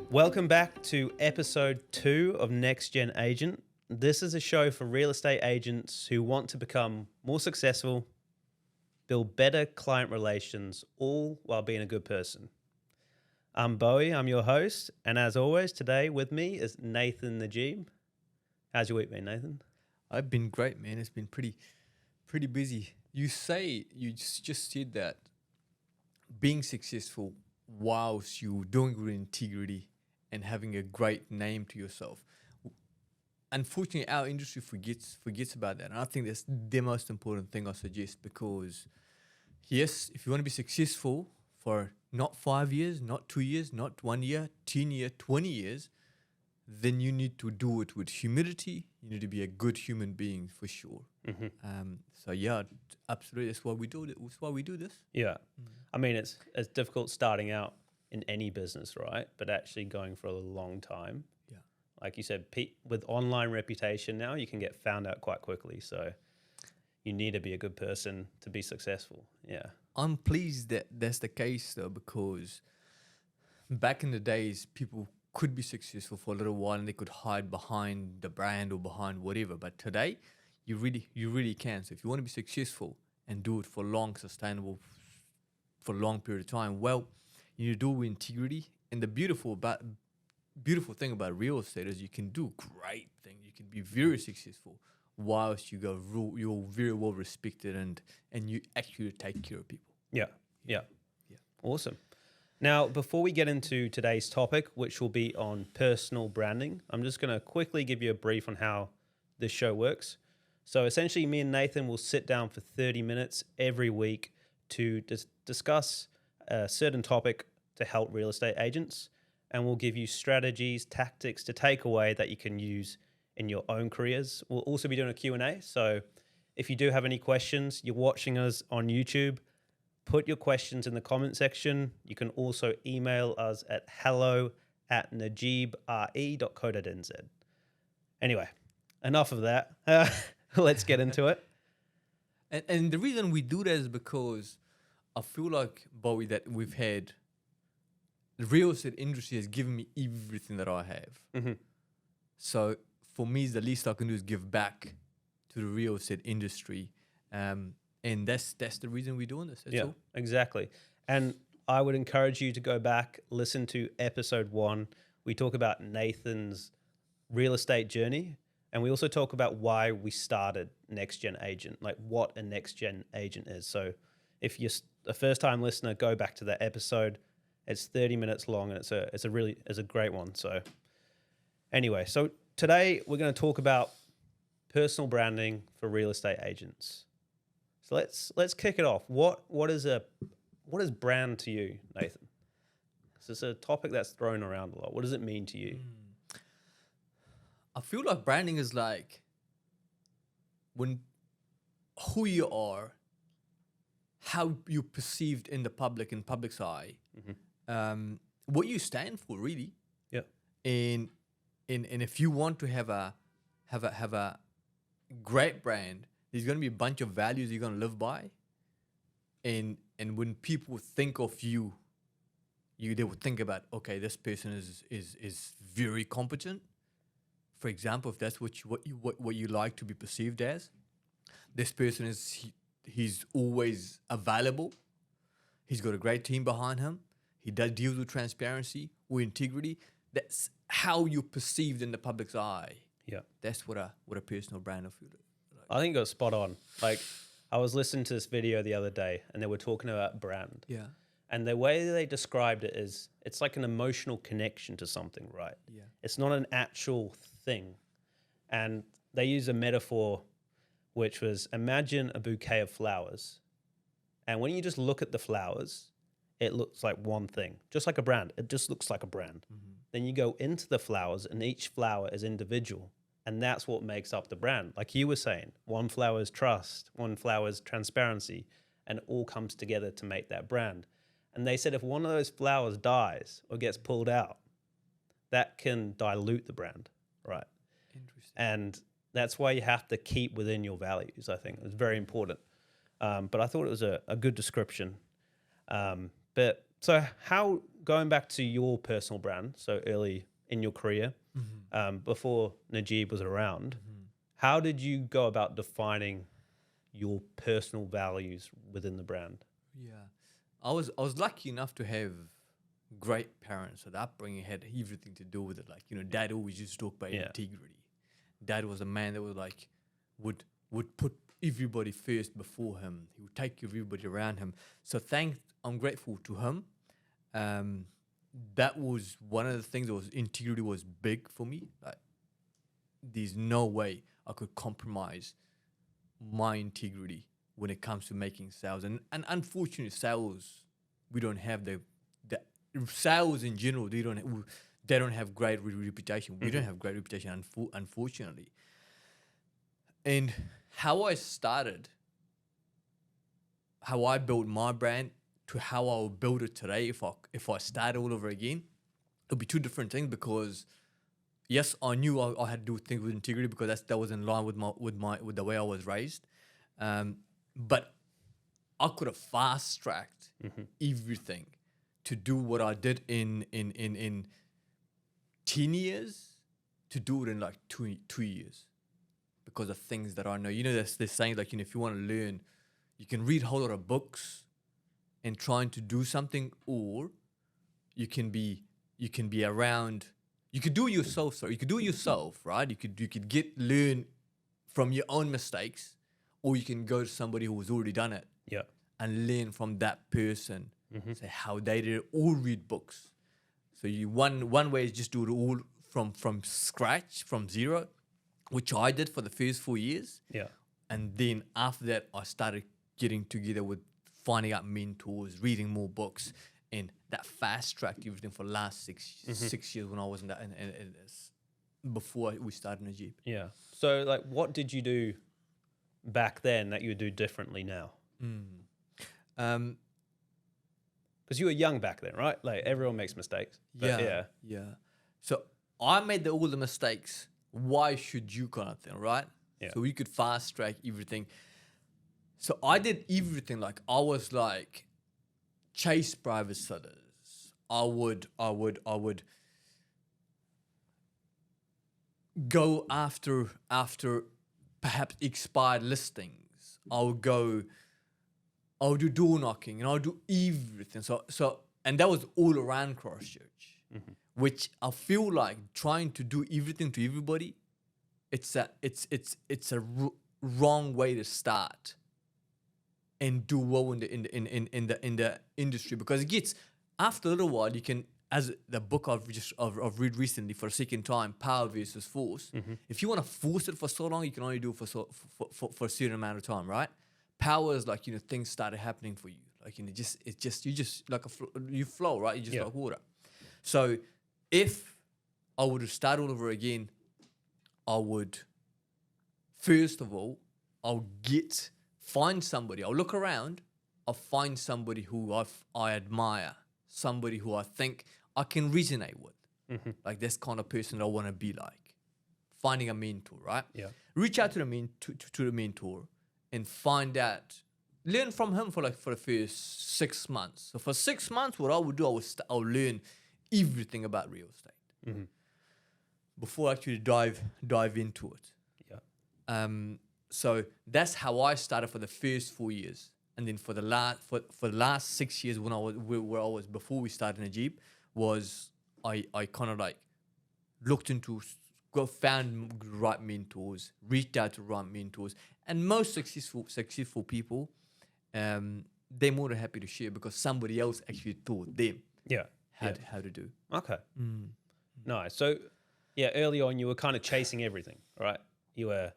Welcome back to episode 2 of Next Gen Agent. This is a show for real estate agents who want to become more successful, build better client relations, all while being a good person. I'm Bowie, I'm your host, and as always, today with me is Nathan Najib. How's your week been, Nathan? I've been great, man. It's been pretty busy. You just said that being successful whilst you're doing it with integrity and having a great name to yourself. Unfortunately, our industry forgets about that. And I think that's the most important thing I suggest, because yes, if you want to be successful for not 5 years, not 2 years, not 1 year, 10 years, 20 years, then you need to do it with humility. You need to be a good human being for sure. Mm-hmm. So yeah, absolutely. That's why we do it. That's why we do this. Yeah. I mean, it's difficult starting out in any business, right? But actually going for a long time. Yeah. Like you said, with online reputation now, you can get found out quite quickly. So you need to be a good person to be successful. Yeah. I'm pleased that that's the case though, because back in the days, people could be successful for a little while and they could hide behind the brand or behind whatever. But today, you really can. So if you want to be successful and do it for long, sustainable, for a long period of time, well, you need to do it with integrity. And the beautiful thing about real estate is you can do great things. You can be very successful whilst you're very well respected and you actually take care of people. Yeah. Awesome. Now, before we get into today's topic, which will be on personal branding, I'm just going to quickly give you a brief on how this show works. So essentially, me and Nathan will sit down for 30 minutes every week to discuss a certain topic to help real estate agents. And we'll give you strategies, tactics to take away that you can use in your own careers. We'll also be doing a Q&A. So if you do have any questions, you're watching us on YouTube, put your questions in the comment section. You can also email us at hello@najibre.co.nz. Anyway, enough of that. Let's get into it. And the reason we do that is because I feel like, Bowie, that we've had the real estate industry has given me everything that I have. Mm-hmm. So for me, the least I can do is give back to the real estate industry. And that's the reason we're doing this. That's all. Exactly. And I would encourage you to go back, listen to episode 1. We talk about Nathan's real estate journey. And we also talk about why we started Next Gen Agent, like what a Next Gen Agent is. So if you're a first-time listener, go back to that episode. It's 30 minutes long, and it's a great one. So anyway, so today we're going to talk about personal branding for real estate agents. So let's kick it off. What is brand to you, Nathan? So it's a topic that's thrown around a lot. What does it mean to you? I feel like branding is like who you are, how you're perceived in the public's eye, what you stand for, really. Yeah. And if you want to have a great brand, there's going to be a bunch of values you're going to live by. And when people think of you, they will think about, okay, this person is very competent. For example, if that's what you like to be perceived as, this person he's always available. He's got a great team behind him. He does deals with transparency, with integrity. That's how you're perceived in the public's eye. Yeah. That's what a personal brand of you. I think it got spot on. Like, I was listening to this video the other day, and they were talking about brand. Yeah. And the way they described it is, it's like an emotional connection to something, right? Yeah. It's not an actual thing. And they use a metaphor, which was, imagine a bouquet of flowers. And when you just look at the flowers, it looks like one thing, just like a brand. It just looks like a brand. Mm-hmm. Then you go into the flowers, and each flower is individual. And that's what makes up the brand. Like you were saying, one flower is trust, one flower is transparency, and it all comes together to make that brand. And they said if one of those flowers dies or gets pulled out, that can dilute the brand, right? Interesting. And that's why you have to keep within your values, I think. It's very important. But I thought it was a good description. But so how going back to your personal brand, so early in your career, before Najib was around, how did you go about defining your personal values within the brand? Yeah, I was lucky enough to have great parents. So the upbringing had everything to do with it. Like, you know, Dad always used to talk about integrity. Dad was a man that was like would put everybody first before him. He would take everybody around him. So I'm grateful to him. That was one of the things that was integrity was big for me. Like, there's no way I could compromise my integrity when it comes to making sales. And unfortunately, sales, we don't have the sales in general. They don't have great reputation. We don't have great reputation, unfortunately. And how I started, how I built my brand to how I will build it today, if I start all over again, it'll be two different things. Because yes, I knew I had to do things with integrity because that was in line with the way I was raised. But I could have fast tracked everything to do what I did in 10 years, to do it in like two years, because of things that I know. You know, they're saying, like, you know, if you want to learn, you can read a whole lot of books and trying to do something, or you can be around. You could do it yourself. Sorry, you could do it yourself, right? You could learn from your own mistakes, or you can go to somebody who has already done it, and learn from that person, say how they did it, or read books. So one way is just do it all from scratch, from zero, which I did for the first 4 years. Yeah. And then after that, I started getting together with finding out mentors, reading more books, and that fast tracked everything for the last 6 years when I was in that, and before we started Najib. Yeah. So, like, what did you do back then that you would do differently now? Because you were young back then, right? Like, everyone makes mistakes. Yeah. So I made all the mistakes. Why should you, kind of thing, right? Yeah. So we could fast track everything. So I did everything. Like, I was like, chase private sellers. I would go after perhaps expired listings. I would do door knocking, and I would do everything. So and that was all around Christchurch, which I feel like trying to do everything to everybody, it's a wrong way to start and do well in the industry, because it gets, after a little while, you can, as the book I've read recently for a second time, Power versus Force. If you want to force it for so long, you can only do it for a certain amount of time, right? Power is like, you know, things started happening for you, like, you know, you just like you flow, right? You just like water. So if I would have started all over again, I would, first of all, I'll find somebody. I'll look around. I'll find somebody who I admire, somebody who I think I can resonate with. Like, this kind of person I want to be like. Finding a mentor, right? Yeah. Reach out to the mentor and find out, learn from him for the first 6 months. So for 6 months, what I would do, I'll learn everything about real estate before I actually dive into it. Yeah. So that's how I started for the first 4 years, and then for the last 6 years, when I was where I was before we started Najib, was I kind of like looked into, found right mentors, reached out to right mentors, and most successful people, they're more than happy to share because somebody else actually taught them how to do. Okay. Nice. So, yeah, early on you were kind of chasing everything, right? You were,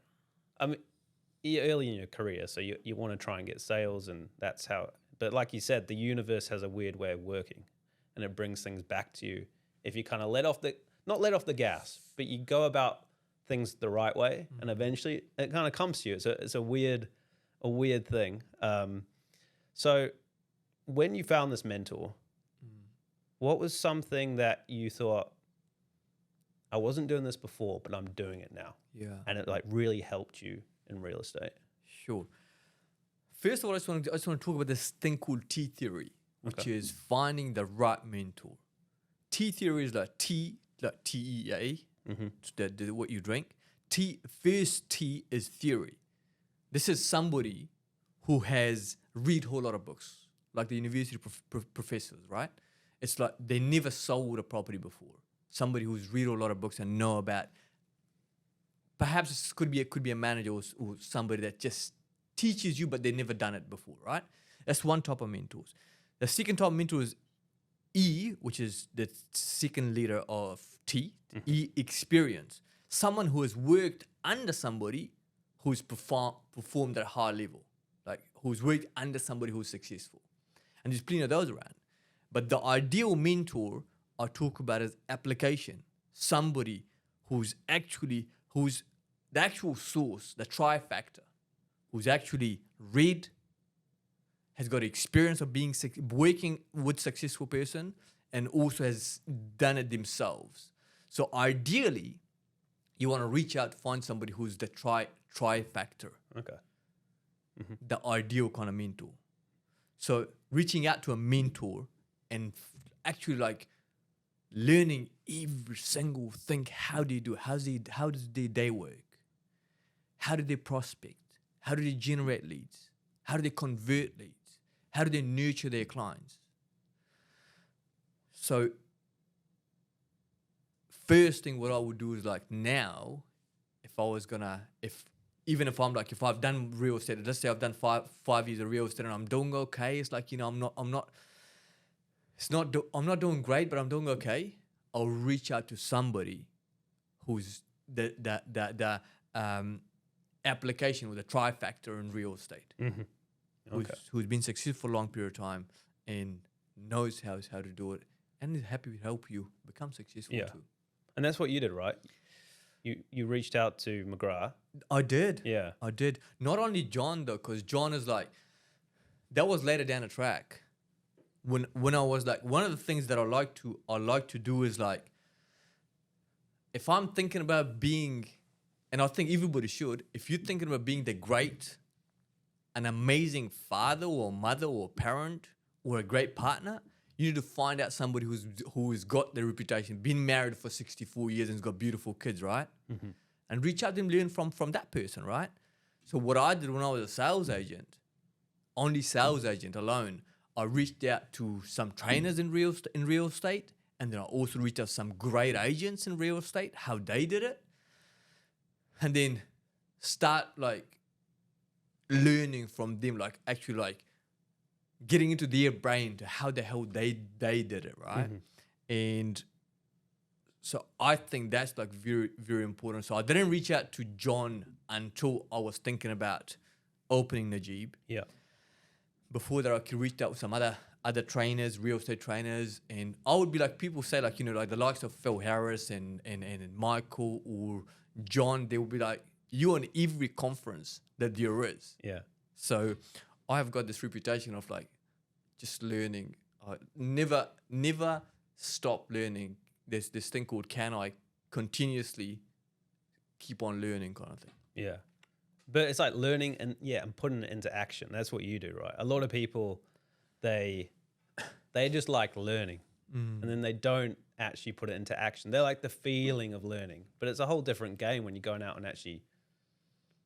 early in your career, so you want to try and get sales, and that's how. But like you said, the universe has a weird way of working, and it brings things back to you if you kind of not let off the gas, but you go about things the right way, and eventually it kind of comes to you. It's a weird thing. So when you found this mentor, what was something that you thought, I wasn't doing this before, but I'm doing it now? Yeah. And it like really helped you in real estate? Sure. First of all, I just want to talk about this thing called T theory, which is finding the right mentor. T theory is like TEA, what you drink. First T is theory. This is somebody who has read a whole lot of books, like the university professors, right? It's like they never sold a property before. Somebody who's read a lot of books and know about. Perhaps it could be a manager or somebody that just teaches you, but they've never done it before, right? That's one type of mentors. The second type of mentor is E, which is the second letter of T. E, experience. Someone who has worked under somebody who's performed at a high level, like who's worked under somebody who's successful. And there's plenty of those around. But the ideal mentor I talk about is application. Somebody who's the actual source, the trifactor, who's actually read, has got experience of working with successful person, and also has done it themselves. So ideally, you want to reach out to find somebody who's the trifactor. Okay. The ideal kind of mentor. So reaching out to a mentor and actually like learning every single thing. How do you do it? How does their day work? How do they prospect? How do they generate leads? How do they convert leads? How do they nurture their clients? So first thing what I would do is like now, if I've done real estate, let's say I've done five years of real estate and I'm doing okay. It's like, I'm not doing great, but I'm doing okay. I'll reach out to somebody who's the application with a trifactor in real estate, who's been successful for a long period of time and knows how to do it and is happy to help you become successful too. And that's what you did, right? You reached out to McGrath. I did. Yeah. I did. Not only John though, because John is like, that was later down the track. When I was like, one of the things that I like to do is like, if I'm thinking about being, and I think everybody should, if you're thinking about being an amazing father or mother or parent or a great partner, you need to find out somebody who's got the reputation, been married for 64 years and has got beautiful kids, right? And reach out to them, learn from that person, right? So what I did when I was a sales agent, only sales agent alone, I reached out to some trainers in real estate, and then I also reached out to some great agents in real estate, how they did it, and then start like learning from them, like actually like getting into their brain to how the hell they did it, right? And so I think that's like very, very important. So I didn't reach out to John until I was thinking about opening Najib. Yeah. Before that, I could reach out with some other trainers, real estate trainers, and I would be like, people say like, like the likes of Phil Harris and Michael or John, they would be like, you on every conference that there is. Yeah. So I have got this reputation of like just learning. Never stop learning. There's this thing called can I continuously keep on learning kind of thing. Yeah. But it's like learning and putting it into action. That's what you do, right? A lot of people, they just like learning and then they don't actually put it into action. They like the feeling of learning, but it's a whole different game when you're going out and actually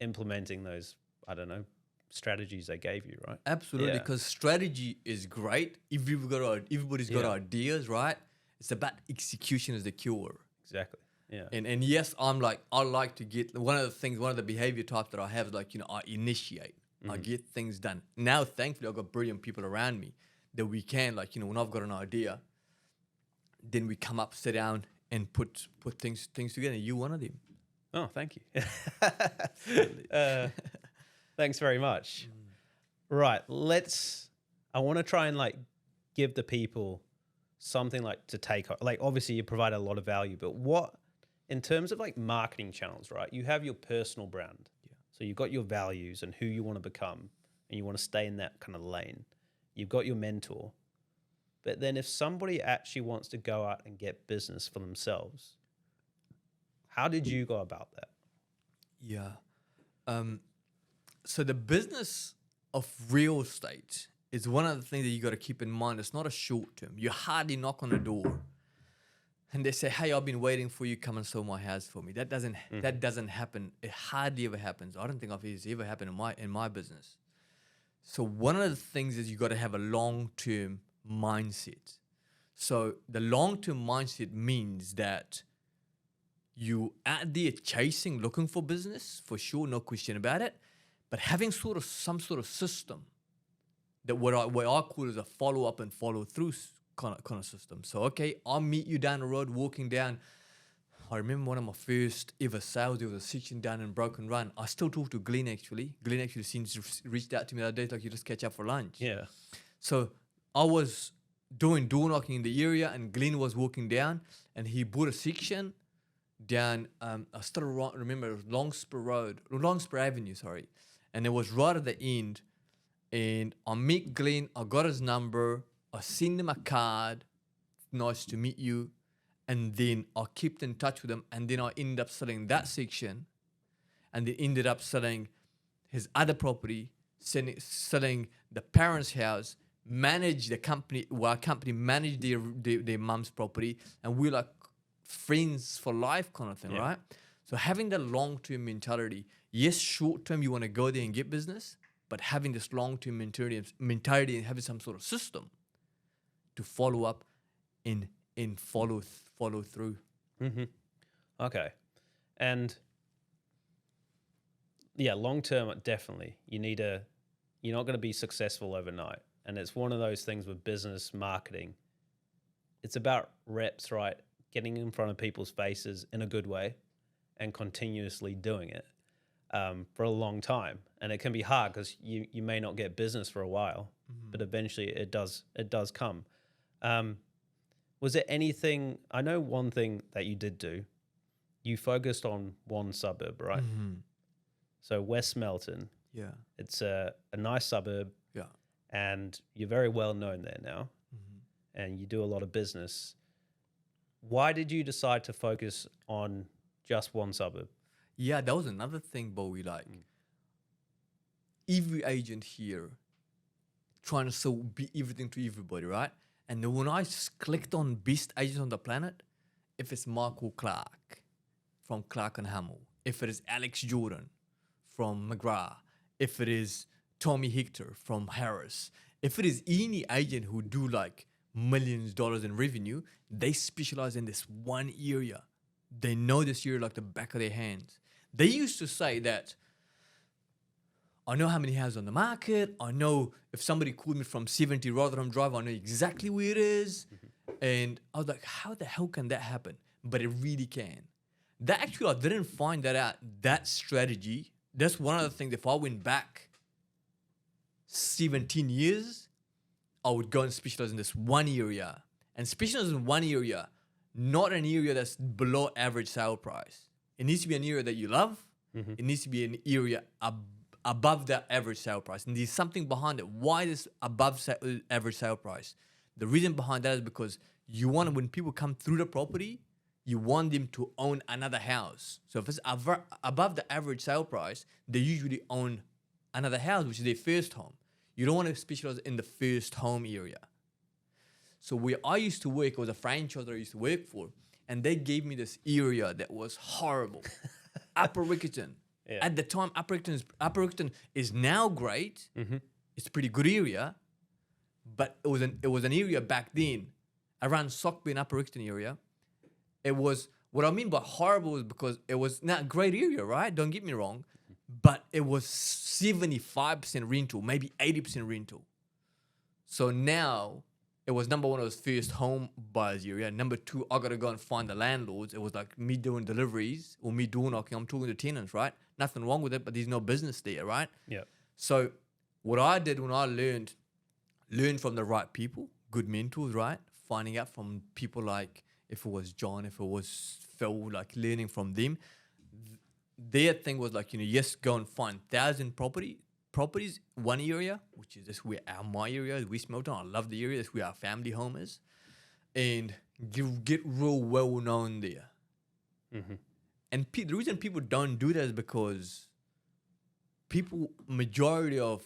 implementing those, I don't know, strategies they gave you, right? Absolutely, because strategy is great. Everybody's got ideas, right? It's about execution is the cure. Exactly. Yeah. And yes, I like to get one of the behavior types that I have is like, I initiate. I get things done. Now, thankfully, I've got brilliant people around me that we can, like, when I've got an idea, then we come up, sit down, and put things together. You one of them. Oh, thank you. Thanks very much. Right, I want to try and like give the people something like to take, like obviously you provide a lot of value, but what, in terms of like marketing channels, right? You have your personal brand. Yeah. So you've got your values and who you want to become and you want to stay in that kind of lane. You've got your mentor. But then if somebody actually wants to go out and get business for themselves, how did you go about that? Yeah. So the business of real estate is one of the things that you got to keep in mind. It's not a short term. You hardly knock on a door and they say, "Hey, I've been waiting for you. Come and sell my house for me." That doesn't happen. It hardly ever happens. I don't think it's ever happened in my business. So one of the things is you got to have a long-term mindset. So the long-term mindset means that you out there chasing, looking for business, for sure, no question about it, but having some sort of system that what I call is a follow-up and follow-through kind of system. So, okay, I'll meet you down the road, walking down. I remember one of my first ever sales, there was a section down in Broken Run. I still talk to Glenn, actually. Glenn actually reached out to me the other day, like, you just catch up for lunch. Yeah. So I was doing door knocking in the area, and Glenn was walking down, and he bought a section down, I still remember, it was Longspur Avenue, sorry. And it was right at the end. And I meet Glenn, I got his number, I send him a card, nice to meet you. And then I kept in touch with him, and then I ended up selling that section, and then ended up selling his other property, selling the parents' house, managed the company, our company managed their mum's property, and we're like friends for life kind of thing, right? So having that long-term mentality, yes, short-term you want to go there and get business, but having this long-term mentality and having some sort of system to follow up and follow through. Mm-hmm. Okay. And yeah, long term, definitely. You're not going to be successful overnight. And it's one of those things with business marketing. It's about reps, right? Getting in front of people's faces in a good way and continuously doing it for a long time. And it can be hard because you may not get business for a while, but eventually it does come. Was there anything, I know one thing that you did do, you focused on one suburb, right? Mm-hmm. So West Melton. Yeah. It's a nice suburb. Yeah. And you're very well known there now. Mm-hmm. And you do a lot of business. Why did you decide to focus on just one suburb? Yeah, that was another thing, Bowie. Like, every agent here trying to sell everything to everybody, right? And then when I clicked on best agents on the planet, if it's Michael Clark from Clark and Hamill, if it is Alex Jordan from McGrath, if it is Tommy Hector from Harris, if it is any agent who do like millions of dollars in revenue, they specialize in this one area. They know this area like the back of their hands. They used to say that, I know how many houses on the market. I know if somebody called me from 70 Rotherham Drive, I know exactly where it is. Mm-hmm. And I was like, how the hell can that happen? But it really can. That actually, I didn't find that out. That strategy, that's one of the things, if I went back 17 years, I would go and specialize in this one area. And specialize in one area, not an area that's below average sale price. It needs to be an area that you love. Mm-hmm. It needs to be an area above that average sale price. And there's something behind it. Why this above average sale price? The reason behind that is because you want, when people come through the property, you want them to own another house. So if it's above the average sale price, they usually own another house, which is their first home. You don't want to specialize in the first home area. So where I used to work, it was a franchise that I used to work for, and they gave me this area that was horrible. Upper Rickerton. Yeah. At the time, Upper Rickerton is now great. Mm-hmm. It's a pretty good area, but it was an area back then around Sockby and Upper Rickerton area. It was, what I mean by horrible is because it was not a great area, right? Don't get me wrong, but it was 75% rental, maybe 80% rental. So now it was number one, it was first home buyers area. Number two, I got to go and find the landlords. It was like me doing deliveries or me door knocking. I'm talking to tenants, right? Nothing wrong with it, but there's no business there, right? Yeah. So what I did when I learned from the right people, good mentors, right? Finding out from people like, if it was John, if it was Phil, like learning from them. Their thing was like, yes, go and find 1,000 properties, one area, which is this where my area is, West Melton. I love the area. That's where our family home is. And get real well known there. Mm-hmm. And the reason people don't do that is because majority of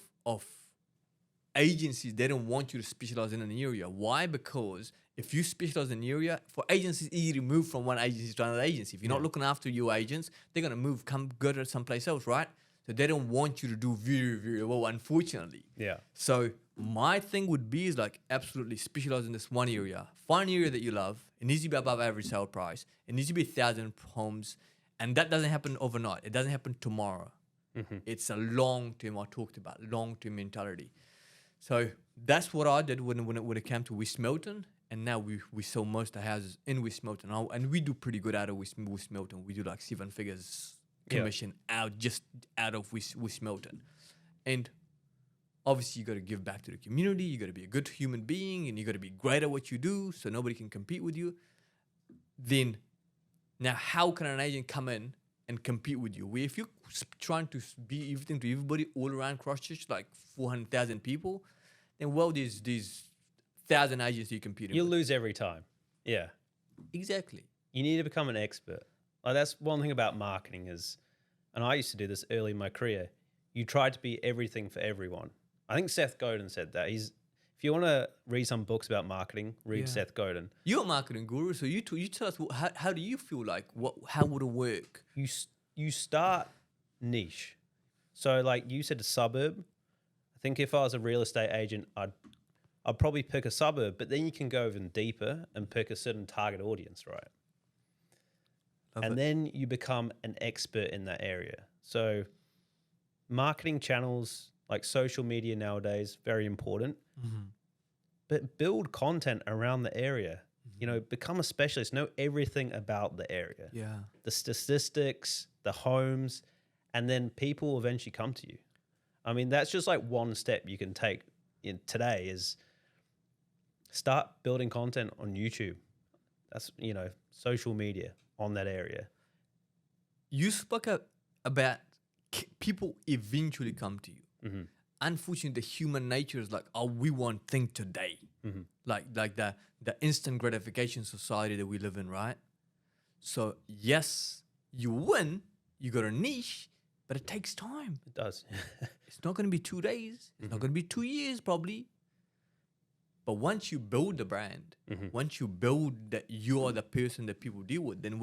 agencies, they don't want you to specialize in an area. Why? Because if you specialize in an area, for agencies, it's easy to move from one agency to another agency. If you're not looking after your agents, they're going to move, go to someplace else, right? So they don't want you to do very, very well, unfortunately. Yeah. So my thing would be is like absolutely specialize in this one area. Find an area that you love. It needs to be above average sale price. It needs to be 1,000 homes. And that doesn't happen overnight. It doesn't happen tomorrow. It's a long-term, I talked about, long-term mentality. So that's what I did when it came to West Milton. And now we sell most of the houses in West Milton. And we do pretty good out of West Milton. We do like 7 figures commission out of West Milton. And obviously you got to give back to the community. You got to be a good human being, and you got to be great at what you do so nobody can compete with you. Then now how can an agent come in and compete with you? Where if you're trying to be everything to everybody all around Christchurch, like 400,000 people, then there's 1,000 agents you're competing You'll with. lose every time. Yeah. Exactly. You need to become an expert. Like, that's one thing about marketing is, and I used to do this early in my career, you try to be everything for everyone. I think Seth Godin said that. If you want to read some books about marketing, read Seth Godin. You're a marketing guru, so you tell us how do you feel like how would it work? You start niche. So like you said, a suburb. I think if I was a real estate agent, I'd probably pick a suburb, but then you can go even deeper and pick a certain target audience, right? Then you become an expert in that area. So marketing channels like social media nowadays, very important. But build content around the area. You know, become a specialist. Know everything about the area. Yeah. The statistics, the homes, and then people will eventually come to you. I mean, that's just like one step you can take today is start building content on YouTube. That's, social media on that area. You spoke about people eventually come to you. Unfortunately, the human nature is like, we want things today. Like the instant gratification society that we live in, right? So yes, you win, you got a niche, but it takes time. It does. It's not going to be 2 days. It's not going to be 2 years probably. But once you build the brand, once you build that you are the person that people deal with, then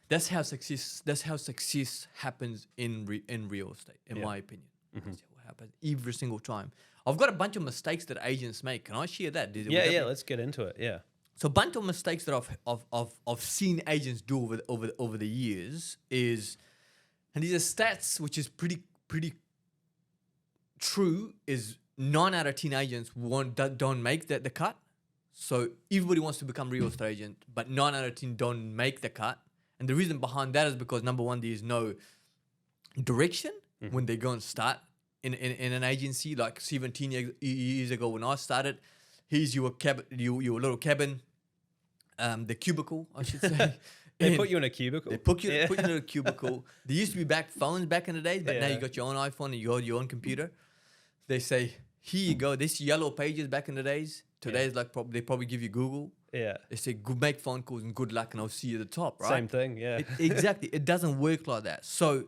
that's how success happens in real estate, in my opinion. That's what happens every single time. I've got a bunch of mistakes that agents make. Can I share that? Yeah, let's get into it. Yeah. So a bunch of mistakes that I've seen agents do over the years is, and these are stats which is pretty true, is 9 out of 10 agents don't make the cut. So everybody wants to become a real estate agent, but 9 out of 10 don't make the cut. And the reason behind that is because, number one, there is no direction when they go and start in an agency. Like 17 years ago when I started, here's your little cabin, the cubicle, I should say. They put you in a cubicle. They put you in a cubicle. There used to be phones back in the days, but now you got your own iPhone and you got your own computer. They say, here you go. This yellow pages back in the days. Today's like they probably give you Google. Yeah. They say, make phone calls and good luck and I'll see you at the top, right? Same thing, yeah. Exactly. It doesn't work like that. So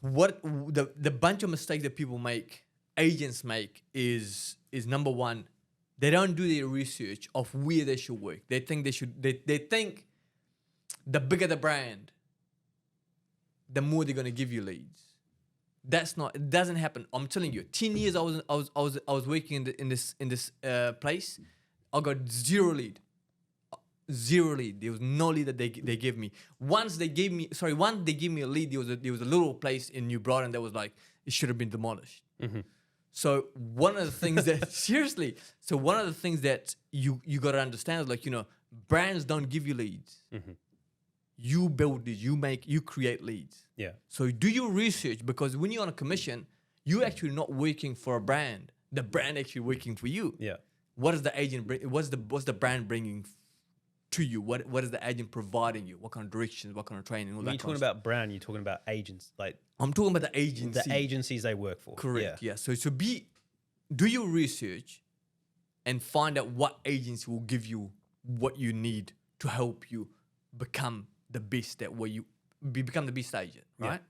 what the bunch of mistakes that people make, agents make, is number one, they don't do their research of where they should work. They think they think the bigger the brand, the more they're gonna give you leads. It doesn't happen. I'm telling you, 10 years I was working in this place. I got zero lead. There was no lead that they gave me. Once they gave me a lead, there was a little place in New Brighton that was like, it should have been demolished. So one of the things that you got to understand is like, brands don't give you leads. You build leads, you create leads. Yeah. So do your research, because when you're on a commission, you're actually not working for a brand. The brand actually working for you. Yeah. What does the agent bring? What's the brand bringing to you? What is the agent providing you? What kind of directions? What kind of training? All When that you're talking about brand, you're talking about agents, like I'm talking about the agency. the agencies they work for. Correct. Yeah. So do your research and find out what agency will give you what you need to help you become the best become the best agent, right?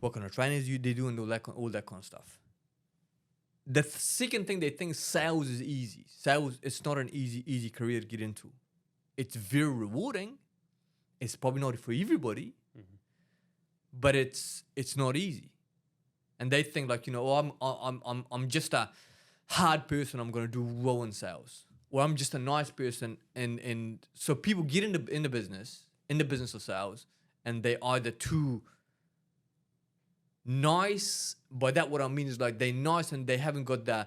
What kind of trainings they do and all that kind of stuff. The second thing, they think sales is easy. Sales, it's not an easy career to get into. It's very rewarding. It's probably not for everybody, but it's not easy. And they think like, I'm just a hard person. I'm gonna do well in sales, or I'm just a nice person. And so people get in the business of sales, and they either too nice. By that, what I mean is like they're nice and they haven't got the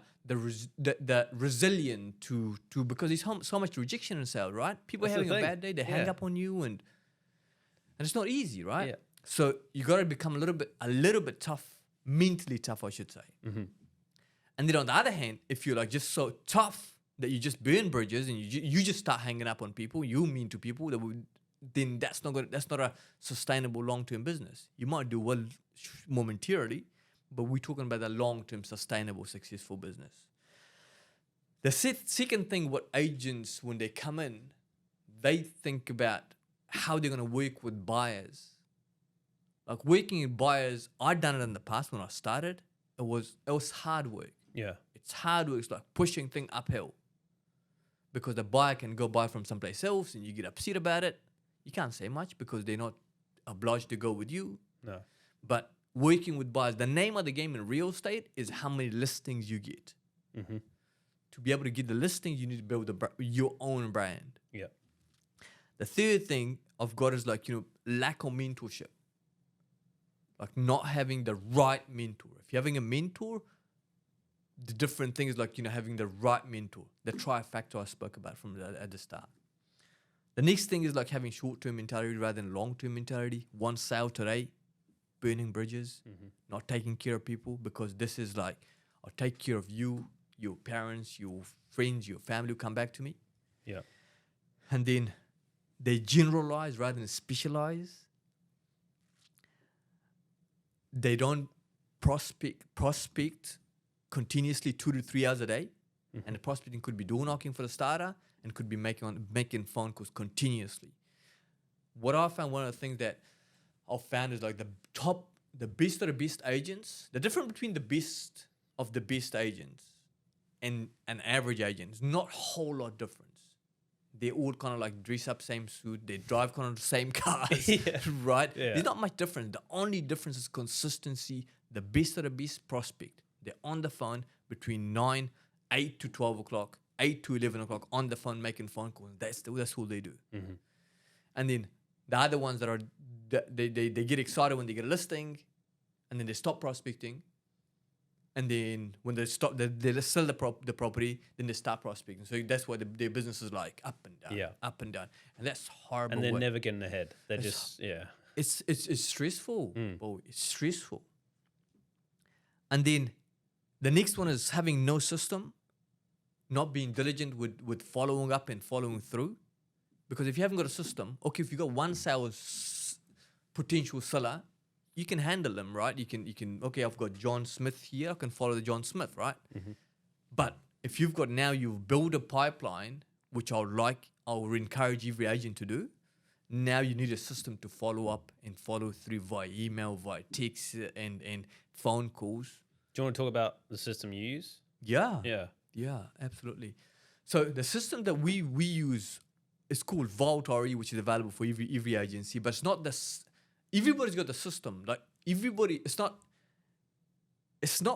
resilient to because there's so much rejection in sales, right? People are having a bad day, they hang up on you, and it's not easy, right? Yeah. So you got to become a little bit tough, mentally tough, I should say. And then on the other hand, if you're like just so tough that you just burn bridges and you just start hanging up on people, you mean to people, then that's not a sustainable long-term business. You might do well momentarily, but we're talking about a long-term, sustainable, successful business. The second thing, what agents, when they come in, they think about how they're going to work with buyers. Like working with buyers, I'd done it in the past when I started. It was hard work. Yeah. It's hard work. It's like pushing things uphill. Because the buyer can go buy from someplace else and you get upset about it. You can't say much because they're not obliged to go with you. No. But working with buyers, the name of the game in real estate is how many listings you get. To be able to get the listings, you need to build your own brand. Yeah. The third thing I've got is like, lack of mentorship. Like not having the right mentor. If you're having a mentor, the different thing is like, having the right mentor. The trifactor I spoke about at the start. The next thing is like having short-term mentality rather than long-term mentality. One sale today, burning bridges, not taking care of people, because this is like, I'll take care of you, your parents, your friends, your family will come back to me. Yeah. And then they generalize rather than specialize. They don't prospect continuously 2 to 3 hours a day. And the prospecting could be door knocking for the starter and could be making phone calls continuously. What I found, one of the things that I've found is like the best of the best agents, the difference between the best of the best agents and an average agent is not a whole lot difference. They all kind of like dress up same suit. They drive kind of the same cars, right? Yeah. There's not much difference. The only difference is consistency. The best of the best prospect. They're on the phone between 8 to 12 o'clock, 8 to 11 o'clock on the phone making phone calls. That's all they do. And then the other ones that are, they get excited when they get a listing, and then they stop prospecting. And then when they stop, they sell the property, then they start prospecting. So that's why their business is like up and down, up and down. And that's horrible. And they're never getting ahead. They're just, It's stressful. Oh, it's stressful. And then the next one is having no system, not being diligent with following up and following through. Because if you haven't got a system, okay, if you got one sales potential seller, you can handle them, right? You can. Okay, I've got John Smith here. I can follow the John Smith, right? But if you've built a pipeline, which I would encourage every agent to do. Now you need a system to follow up and follow through via email, via text, and phone calls. Do you want to talk about the system you use? Yeah. Yeah. Yeah, absolutely. So the system that we use is called Vault RE, which is available for every agency, but it's not this. Everybody's got the system. Like everybody, it's not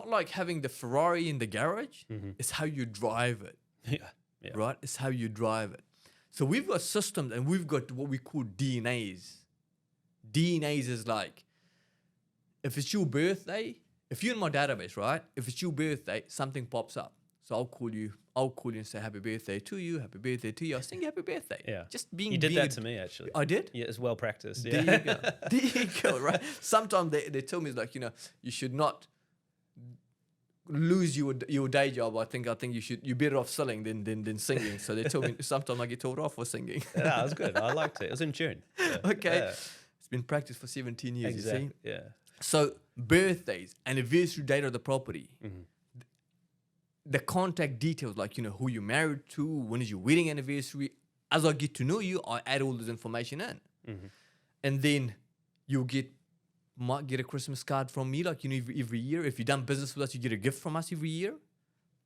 like having the Ferrari in the garage. It's how you drive it. Yeah. Right? It's how you drive it. So we've got systems and we've got what we call DNAs. DNAs is like, if it's your birthday, if you're in my database, right? If it's your birthday, something pops up. So I'll call you and say happy birthday to you, happy birthday to you. I'll sing happy birthday. Yeah. Just being You did that to me, actually. I did? Yeah, it's well practiced. There Yeah. you go. There you go, right? Sometimes they tell me, like, you should not lose your day job. I think you're better off selling than singing. So they tell me sometimes I get told off for singing. Yeah, that was good. I liked it. It was in tune. Yeah. Okay. Yeah. It's been practiced for 17 years, Exactly. you see? Yeah. So birthdays, anniversary date of the property, the contact details, like, who you're married to, when is your wedding anniversary. As I get to know you, I add all this information in. And then you might get a Christmas card from me, like, every year. If you've done business with us, you get a gift from us every year.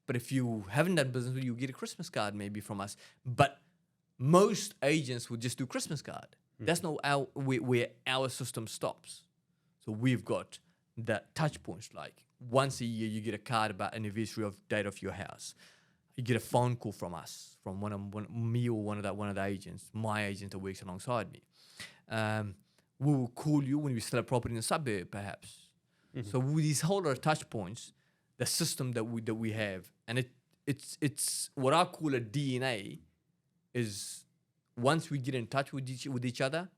But if you haven't done business, you get a Christmas card maybe from us. But most agents would just do Christmas card. That's not where our system stops. So we've got that touch points, like once a year you get a card about anniversary of date of your house. You get a phone call from us, from me or one of the agents, my agent that works alongside me. We will call you when we sell a property in the suburb, perhaps. So with these whole lot of touch points, the system that we have, and it's what I call a DNA, is once we get in touch with each other,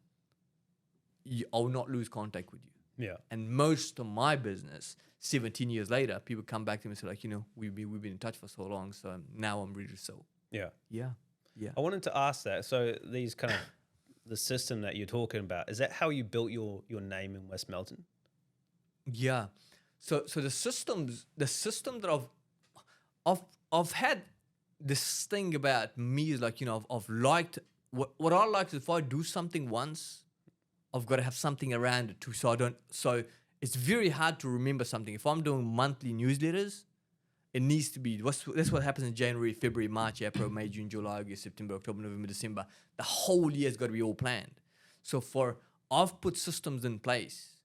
I will not lose contact with you. Yeah. And most of my business, 17 years later, people come back to me and say, like, we've been in touch for so long, so now I'm ready to sell. Yeah. Yeah. Yeah. I wanted to ask that. So these kind of the system that you're talking about, is that how you built your name in West Melton? Yeah. So the system that I've had this thing about me is like, I've liked what I like is if I do something once, I've got to have something around it too. So it's very hard to remember something. If I'm doing monthly newsletters, it needs to be, that's what happens in January, February, March, April, May, June, July, August, September, October, November, December. The whole year's got to be all planned. So I've put systems in place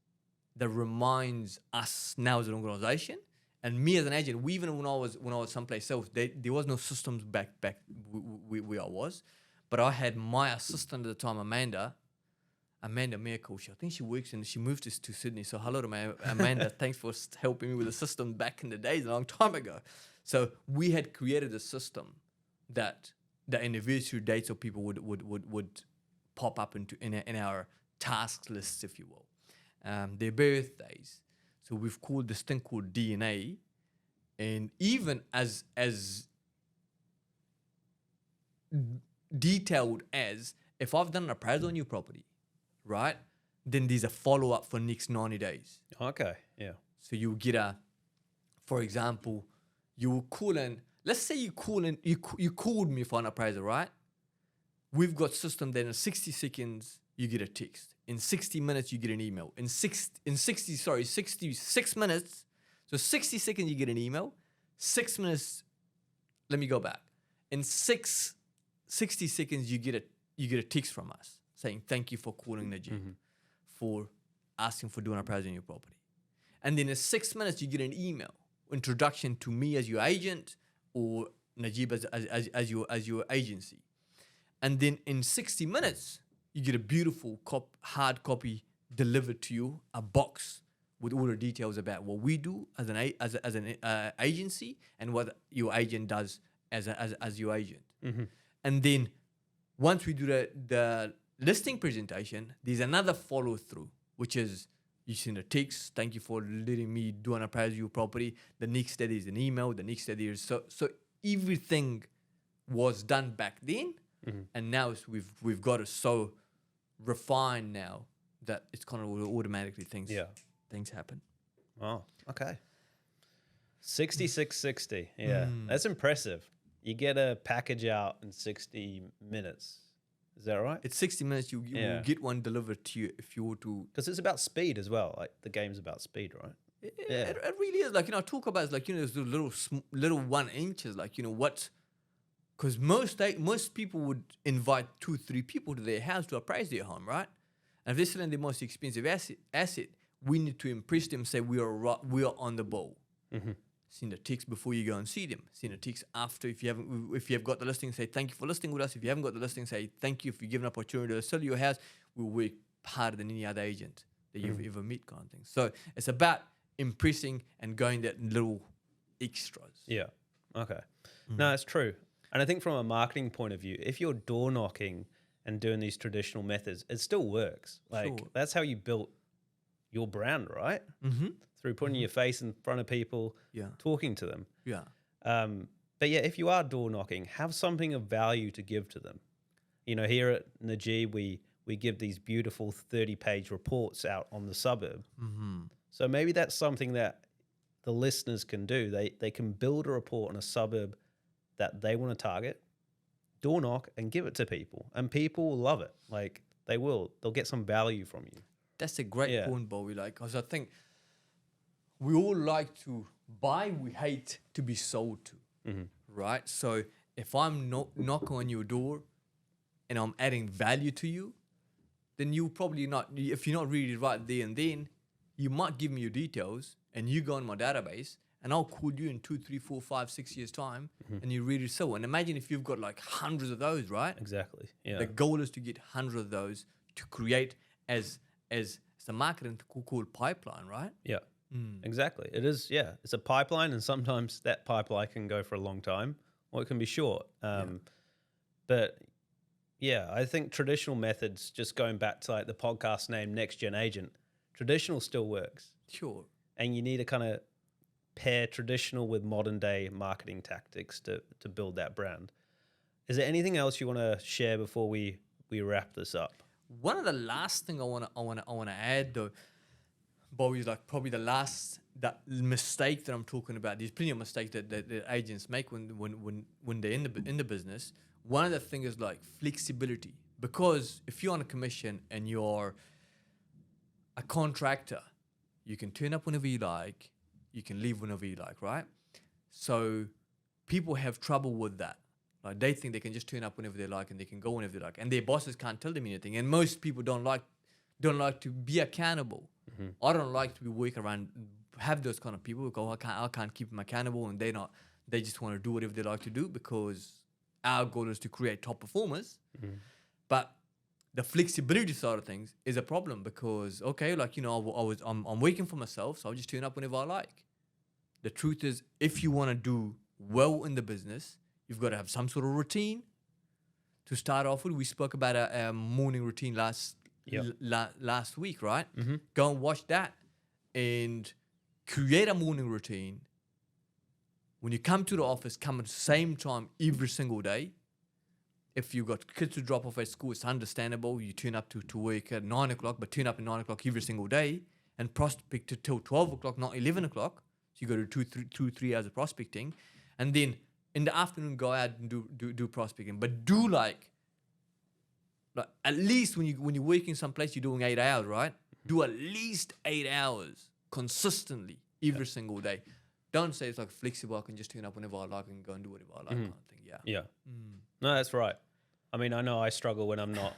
that reminds us now as an organization, and me as an agent, even when I was someplace else, there was no systems back where I was. But I had my assistant at the time, Amanda Miracle. I think she works she moved to Sydney. So hello to Amanda. Thanks for helping me with the system back in the days, a long time ago. So we had created a system that the anniversary dates of people would pop up in our task lists, if you will. Their birthdays. So we've called this thing called DNA. And even as detailed as if I've done an appraisal on your property, right? Then there's a follow-up for next 90 days. Okay, yeah. So you get for example, you will call in, let's say you called me for an appraisal, right? We've got system that in 60 seconds, you get a text. In 60 minutes, you get an email. In 66 minutes, so 60 seconds, you get an email. 6 minutes, let me go back. In 60 seconds, you get a text from us saying, thank you for calling Najib, for asking for doing an appraisal on your property. And then in 6 minutes, you get an email, introduction to me as your agent or Najib as your agency. And then in 60 minutes, you get a beautiful hard copy delivered to you, a box with all the details about what we do as an agency and what your agent does as your agent. And then once we do the listing presentation, there's another follow through, which is you send a text, thank you for letting me do an appraisal of your property. The next day is an email. The next day is so everything was done back then, and now we've got it so refined now that it's kind of automatically things happen. Oh, okay. 6660. Yeah, that's impressive. You get a package out in 60 minutes. Is that right? It's 60 minutes. You will get one delivered to you if you were to. Because it's about speed as well. Like the game's about speed, right? It really is. Like, I talk about it's like, those little 1 inches, like, what. Because most people would invite 2-3 people to their house to appraise their home, right? And if they're selling the most expensive asset, we need to impress them, say we are on the ball. Send a text before you go and see them. Send a text after if you have got the listing, say thank you for listing with us. If you haven't got the listing, say thank you for giving an opportunity to sell your house. We'll work harder than any other agent that you've ever met, kind of thing. So it's about impressing and going that little extras. Yeah. Okay. No, it's true. And I think from a marketing point of view, if you're door knocking and doing these traditional methods, it still works. Like that's how you built your brand, right? Through putting your face in front of people, talking to them. Yeah. But yeah, if you are door knocking, have something of value to give to them. Here at Najib, we give these beautiful 30-page reports out on the suburb. So maybe that's something that the listeners can do. They can build a report on a suburb that they want to target, door knock, and give it to people. And people will love it. Like, they will. They'll get some value from you. That's a great point, Bowie. Because I think we all like to buy, we hate to be sold to. right? So if I'm knocking on your door and I'm adding value to you, then you probably not, if you're not really right there and then, you might give me your details and you go on my database and I'll call you in 2, 3, 4, 5, 6 years time and you really so. And imagine if you've got like hundreds of those, right? Exactly. Yeah. The goal is to get hundreds of those to create as the marketing called pipeline, right? Yeah. Exactly. It is. Yeah. It's a pipeline, and sometimes that pipeline can go for a long time, or it can be short. But yeah, I think traditional methods, just going back to like the podcast name, Next Gen Agent, traditional still works. Sure. And you need to kind of pair traditional with modern day marketing tactics to build that brand. Is there anything else you want to share before we wrap this up? One of the last thing I wanna add though, Bobby, is like probably that mistake that I'm talking about. There's plenty of mistakes that agents make when they're in the business. One of the things is like flexibility, because if you're on a commission and you're a contractor, you can turn up whenever you like, you can leave whenever you like, right? So people have trouble with that. Like they think they can just turn up whenever they like and they can go whenever they like, and their bosses can't tell them anything. And most people don't like to be accountable. I don't like to be working around, have those kind of people who go, I can't keep them accountable, and they just want to do whatever they like to do, because our goal is to create top performers. But the flexibility side of things is a problem, because okay, like, you know, I'm working for myself, so I'll just turn up whenever I like. The truth is, if you want to do well in the business, you've got to have some sort of routine to start off with. We spoke about a morning routine last week, right? Go and watch that and create a morning routine. When you come to the office, come at the same time every single day. If you've got kids to drop off at school, it's understandable. You turn up to work at 9 o'clock, but turn up at 9 o'clock every single day and prospect till 12 o'clock, not 11 o'clock. So you go to 3 hours of prospecting. And then in the afternoon, go out and do prospecting. But do like at least when you're working someplace, you're doing 8 hours, right? Do at least 8 hours consistently every single day. Don't say it's like flexible, I can just turn up whenever I like and go and do whatever I like, kind of thing. Yeah. No, that's right. I mean, I know I struggle when I'm not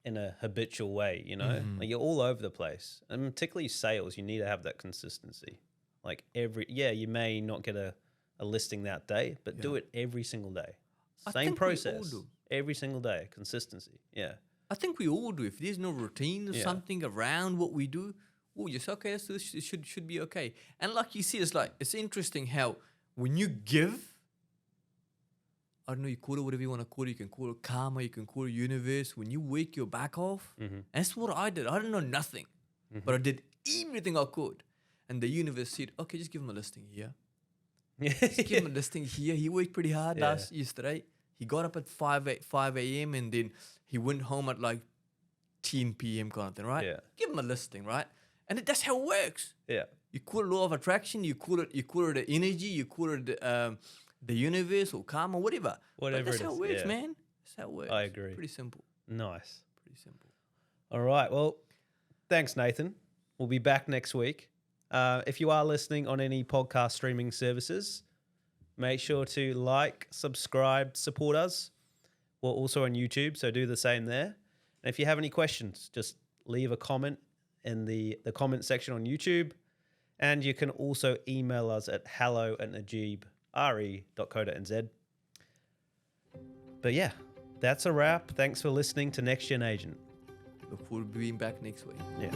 in a habitual way, you know? Like you're all over the place. And particularly sales, you need to have that consistency. Like you may not get a listing that day, but do it every single day. Same process. Every single day, consistency. Yeah. I think we all do. If there's no routine or something around what we do, just okay, so it should be okay. And like you see, it's interesting how when you give, I don't know, you call it whatever you want to call it. You can call it karma, you can call it universe. When you wake your back off, that's what I did. I didn't know nothing, but I did everything I could. And the universe said, okay, just give him a listing here. Just give him a listing here. He worked pretty hard yesterday. He got up at 5 a.m. and then he went home at like 10 p.m. kind of thing, right? Yeah. Give him a listing, right? And that's how it works. Yeah. You call it law of attraction, you call it the energy, you call it the universe or karma, whatever. Whatever that's it how is, it works, yeah. man. That's how it works. I agree. Pretty simple. Nice. Pretty simple. All right. Well, thanks, Nathan. We'll be back next week. If you are listening on any podcast streaming services, make sure to like, subscribe, support us. We're also on YouTube, so do the same there. And if you have any questions, just leave a comment in the comment section on YouTube. And you can also email us at hello@najibre.co.nz. But yeah, that's a wrap. Thanks for listening to Next Gen Agent. Look forward to being back next week. Yeah.